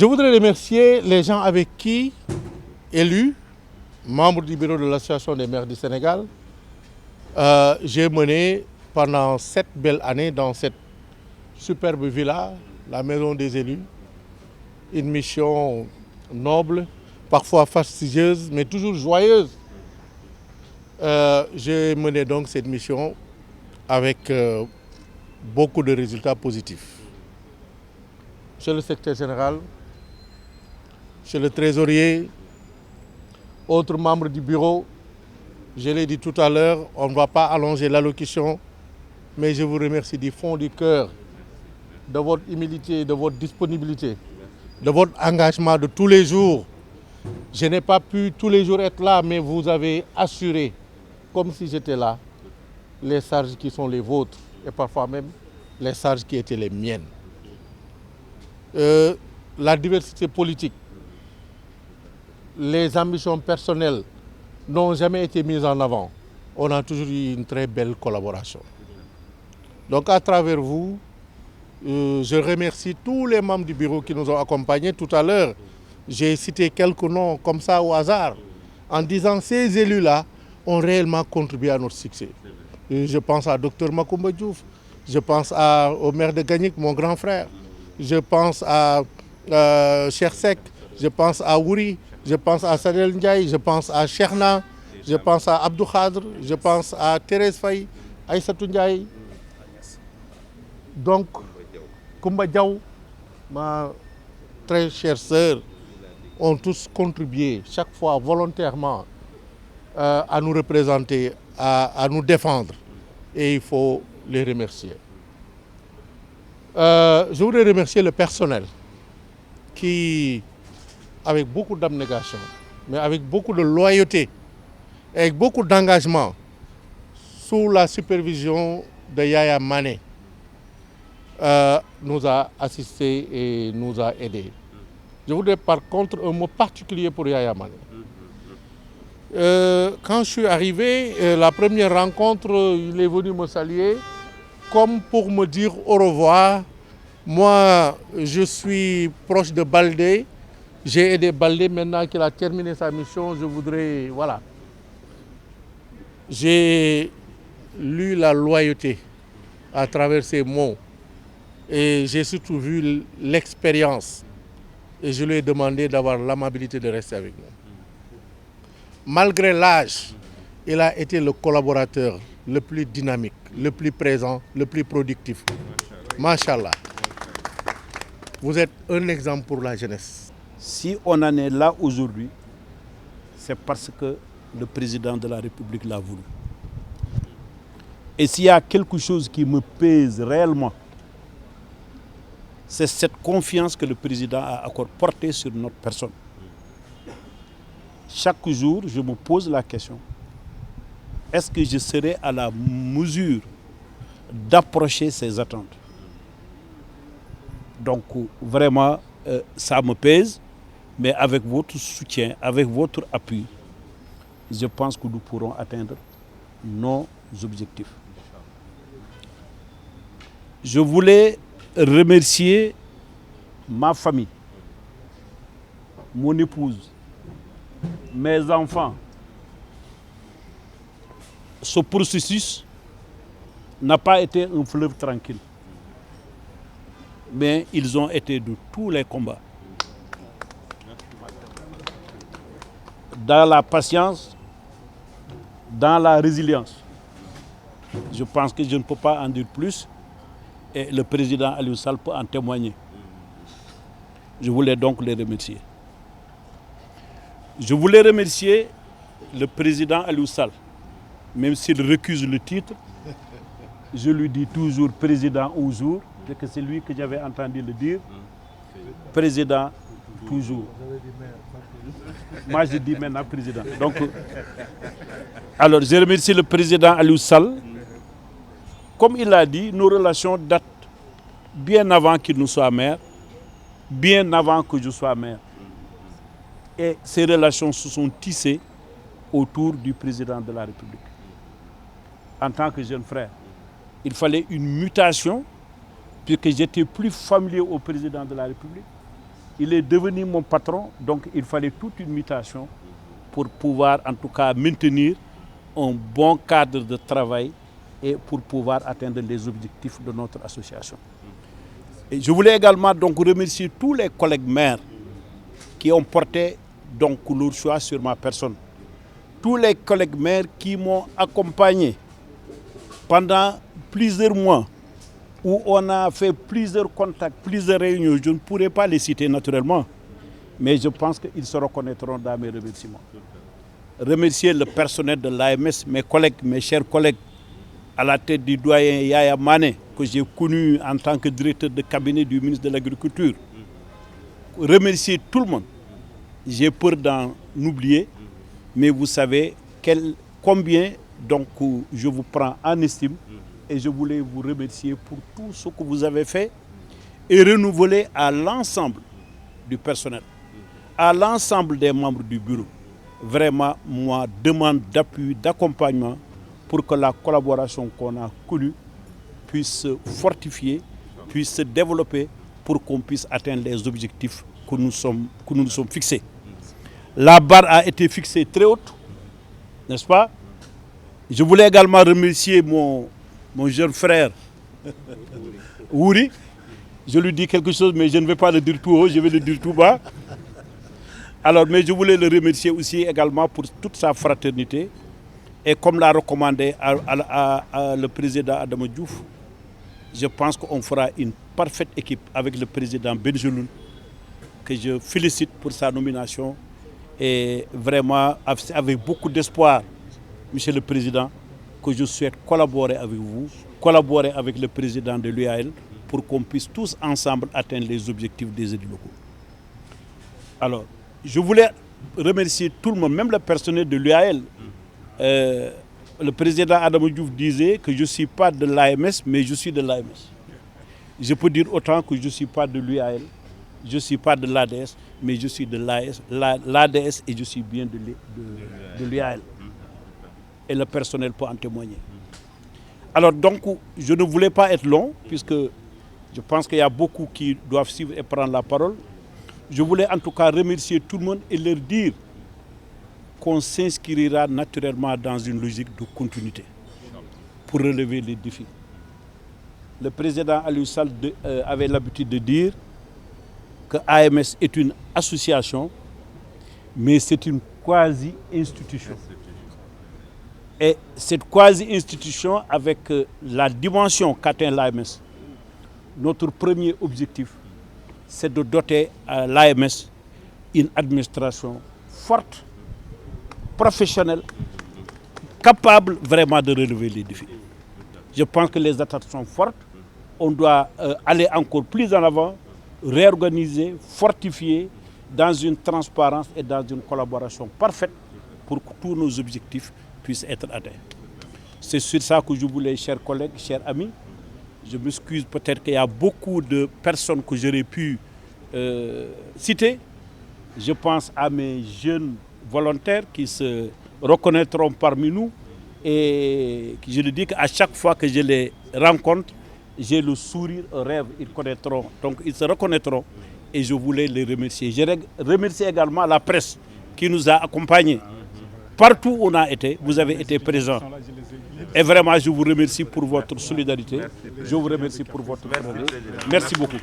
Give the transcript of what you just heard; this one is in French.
Je voudrais remercier les gens avec qui, élus, membres du bureau de l'Association des maires du Sénégal, j'ai mené pendant 7 belles années dans cette superbe villa, la maison des élus, une mission noble, parfois fastidieuse, mais toujours joyeuse. J'ai mené donc cette mission avec beaucoup de résultats positifs. Monsieur le secrétaire général, monsieur le trésorier, autres membres du bureau, je l'ai dit tout à l'heure, on ne va pas allonger l'allocution, mais je vous remercie du fond du cœur de votre humilité, de votre disponibilité, de votre engagement de tous les jours. Je n'ai pas pu tous les jours être là, mais vous avez assuré, comme si j'étais là, les charges qui sont les vôtres et parfois même les charges qui étaient les miennes. La diversité politique, les ambitions personnelles n'ont jamais été mises en avant. On a toujours eu une très belle collaboration. Donc à travers vous, je remercie tous les membres du bureau qui nous ont accompagnés. Tout à l'heure, j'ai cité quelques noms comme ça au hasard, en disant que ces élus-là ont réellement contribué à notre succès. Je pense à Dr Macoumba Diouf, je pense au maire de Gagnic, mon grand frère, je pense à Cheikh Seck, je pense à Wouri, je pense à Sadel Ndiaye, je pense à Cheikhna, je pense à Abdou Khadr, je pense à Thérèse Faye, Aïssatou Ndiaye. Donc, Koumba Diaw, ma très chère sœur, ont tous contribué chaque fois volontairement à nous représenter, à nous défendre. Et il faut les remercier. Je voudrais remercier le personnel qui, avec beaucoup d'abnégation, mais avec beaucoup de loyauté, avec beaucoup d'engagement, sous la supervision de Yaya Mané, nous a assistés et nous a aidés. Je voudrais par contre un mot particulier pour Yaya Mané. Quand je suis arrivé, la première rencontre, il est venu me saluer comme pour me dire au revoir. Moi, je suis proche de Baldé. J'ai aidé Baldé maintenant qu'il a terminé sa mission. Je voudrais, voilà. J'ai lu la loyauté à travers ces mots. Et j'ai surtout vu l'expérience. Et je lui ai demandé d'avoir l'amabilité de rester avec nous. Malgré l'âge, il a été le collaborateur le plus dynamique, le plus présent, le plus productif. Machallah. Vous êtes un exemple pour la jeunesse. Si on en est là aujourd'hui, c'est parce que le président de la République l'a voulu. Et s'il y a quelque chose qui me pèse réellement, c'est cette confiance que le président a encore portée sur notre personne. Chaque jour, je me pose la question, est-ce que je serai à la mesure d'approcher ces attentes? Donc vraiment, ça me pèse, mais avec votre soutien, avec votre appui, je pense que nous pourrons atteindre nos objectifs. Je voulais remercier ma famille, mon épouse, mes enfants. Ce processus n'a pas été un fleuve tranquille, mais ils ont été de tous les combats. Dans la patience, dans la résilience. Je pense que je ne peux pas en dire plus et le président Aliou Sall peut en témoigner. Je voulais donc les remercier. Je voulais remercier le président Aliou Sall, même s'il recuse le titre, je lui dis toujours président au jour, que c'est lui que j'avais entendu le dire, président toujours. Moi je dis maintenant président. Donc, alors je remercie le président Aliou Sall. Comme il l'a dit, nos relations datent bien avant qu'il nous soit maire, bien avant que je sois maire. Et ces relations se sont tissées autour du président de la République. En tant que jeune frère, il fallait une mutation puisque j'étais plus familier au président de la République. il est devenu mon patron, donc il fallait toute une mutation pour pouvoir en tout cas maintenir un bon cadre de travail et pour pouvoir atteindre les objectifs de notre association. Et je voulais également donc remercier tous les collègues maires qui ont porté donc leur choix sur ma personne. Tous les collègues maires qui m'ont accompagné pendant plusieurs mois, où on a fait plusieurs contacts, plusieurs réunions. Je ne pourrais pas les citer naturellement, mais je pense qu'ils se reconnaîtront dans mes remerciements. Remercier le personnel de l'AMS, mes collègues, mes chers collègues, à la tête du doyen Yaya Mané, que j'ai connu en tant que directeur de cabinet du ministre de l'Agriculture. Remercier tout le monde. J'ai peur d'en oublier, mais vous savez combien donc, je vous prends en estime et je voulais vous remercier pour tout ce que vous avez fait et renouveler à l'ensemble du personnel, à l'ensemble des membres du bureau. Vraiment, moi, demande d'appui, d'accompagnement pour que la collaboration qu'on a connue puisse se fortifier, puisse se développer pour qu'on puisse atteindre les objectifs que nous nous sommes fixés. La barre a été fixée très haute, n'est-ce pas? Je voulais également remercier mon jeune frère, Wouri. Je lui dis quelque chose, mais je ne vais pas le dire tout haut, je vais le dire tout bas. Alors, mais je voulais le remercier aussi également pour toute sa fraternité. Et comme l'a recommandé le président Adama Diouf, je pense qu'on fera une parfaite équipe avec le président Benjeloun, que je félicite pour sa nomination. Et vraiment, avec beaucoup d'espoir, Monsieur le Président, que je souhaite collaborer avec vous, collaborer avec le président de l'UAL pour qu'on puisse tous ensemble atteindre les objectifs des élus locaux. Alors, je voulais remercier tout le monde, même le personnel de l'UAL. Le président Adama Diouf disait que je ne suis pas de l'AMS, mais je suis de l'AMS. Je peux dire autant que je ne suis pas de l'UAL, je ne suis pas de l'ADS, mais je suis de l'ADS et je suis bien de l'UAL. Et le personnel peut en témoigner. Alors donc, je ne voulais pas être long, puisque je pense qu'il y a beaucoup qui doivent suivre et prendre la parole. Je voulais en tout cas remercier tout le monde et leur dire qu'on s'inscrira naturellement dans une logique de continuité pour relever les défis. Le président Aliou Sall avait l'habitude de dire que AMS est une association, mais c'est une quasi-institution. Et cette quasi-institution, avec la dimension qu'atteint l'AMS, notre premier objectif, c'est de doter l'AMS une administration forte, professionnelle, capable vraiment de relever les défis. Je pense que les attentes sont fortes. On doit aller encore plus en avant, réorganiser, fortifier dans une transparence et dans une collaboration parfaite pour que tous nos objectifs puissent être atteints. C'est sur ça que je voulais, chers collègues, chers amis. Je m'excuse, peut-être qu'il y a beaucoup de personnes que j'aurais pu citer. Je pense à mes jeunes volontaires qui se reconnaîtront parmi nous. Et je le dis qu'à chaque fois que je les rencontre, j'ai le sourire, un rêve, ils connaîtront. Donc ils se reconnaîtront et je voulais les remercier. Je remercie également la presse qui nous a accompagnés. Partout où on a été, vous avez été présents. Et vraiment, je vous remercie pour votre solidarité. Je vous remercie pour votre travail. Merci beaucoup.